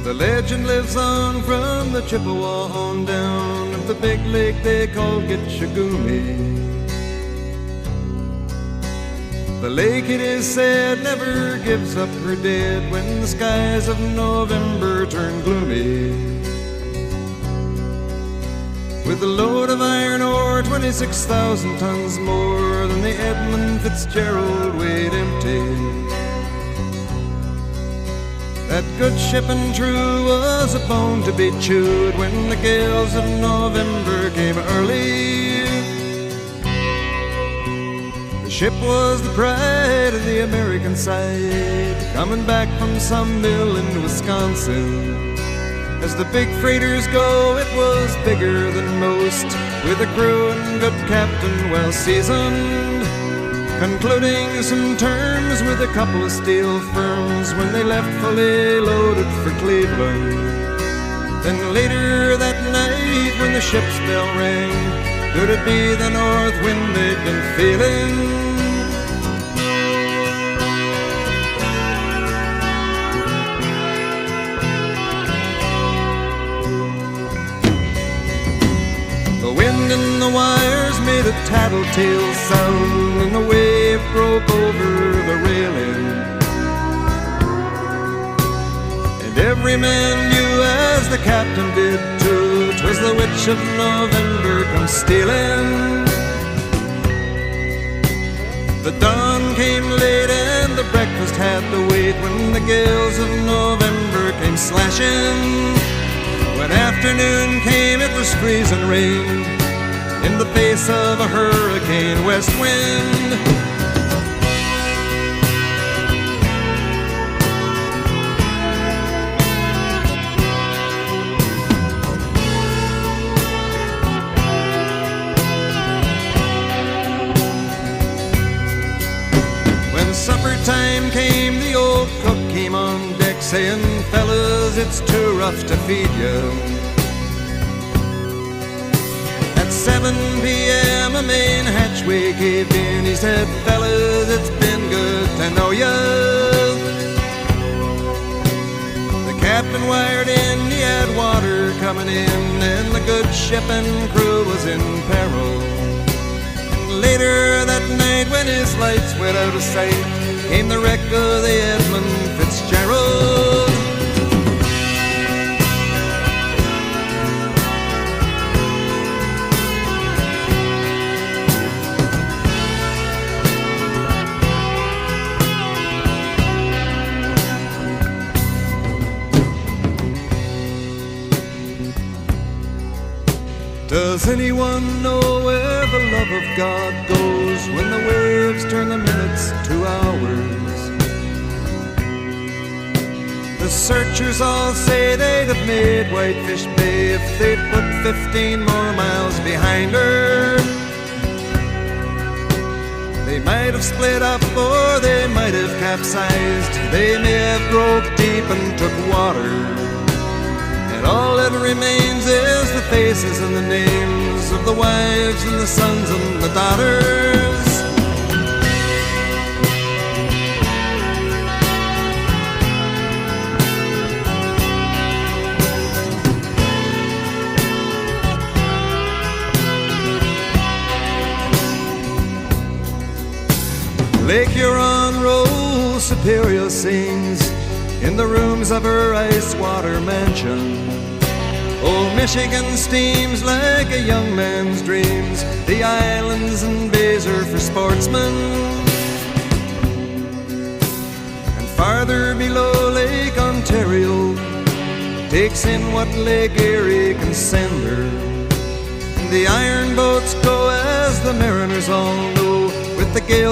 The legend lives on from the Chippewa on down of the big lake they call Gitchagumi. The lake, it is said, never gives up her dead when the skies of November turn gloomy. With a load of iron ore 26,000 tons more than the EDMUND FITZGERALD weighed empty. That good ship and true was a bone to be chewed when the gales of November came early. The ship was the pride of the American side, coming back from some mill in Wisconsin. As the big freighters go, it was bigger than most, with a crew and good captain well seasoned, concluding some terms with a couple of steel firms when they left fully loaded for Cleveland. Then later that night when the ship's bell rang, could it be the north wind they'd been feeling? The wind in the wires made a tattletale sound, and the wave broke over the railing. And every man knew, as the captain did too, 'twas the witch of November come stealing. The dawn came late and the breakfast had to wait when the gales of November came slashing. When afternoon came, it was freezing rain in the face of a hurricane west wind. When supper time came, the old cook came on deck saying, "Fellas, it's too rough to feed you." At 7 p.m. a main hatchway caved in. He said, "Fellas, it's been good to know ya." The captain wired in, he had water coming in, and the good ship and crew was in peril. And later that night, when his lights went out of sight, came the wreck of the EDMUND FITZGERALD. Does anyone know where the love of God goes when the waves turn the minutes to hours? The searchers all say they'd have made Whitefish Bay if they'd put 15 more miles behind her. They might have split up or they might have capsized. They may have broke deep and took water. And all that remains is the faces and the names of the wives and the sons and the daughters. Lake Huron rolls, Superior sings in the rooms of her ice water mansion. Old Michigan steams like a young man's dreams. The islands and bays are for sportsmen. And farther below, Lake Ontario takes in what Lake Erie can send her. And the iron boats go, as the mariners all know, with the gale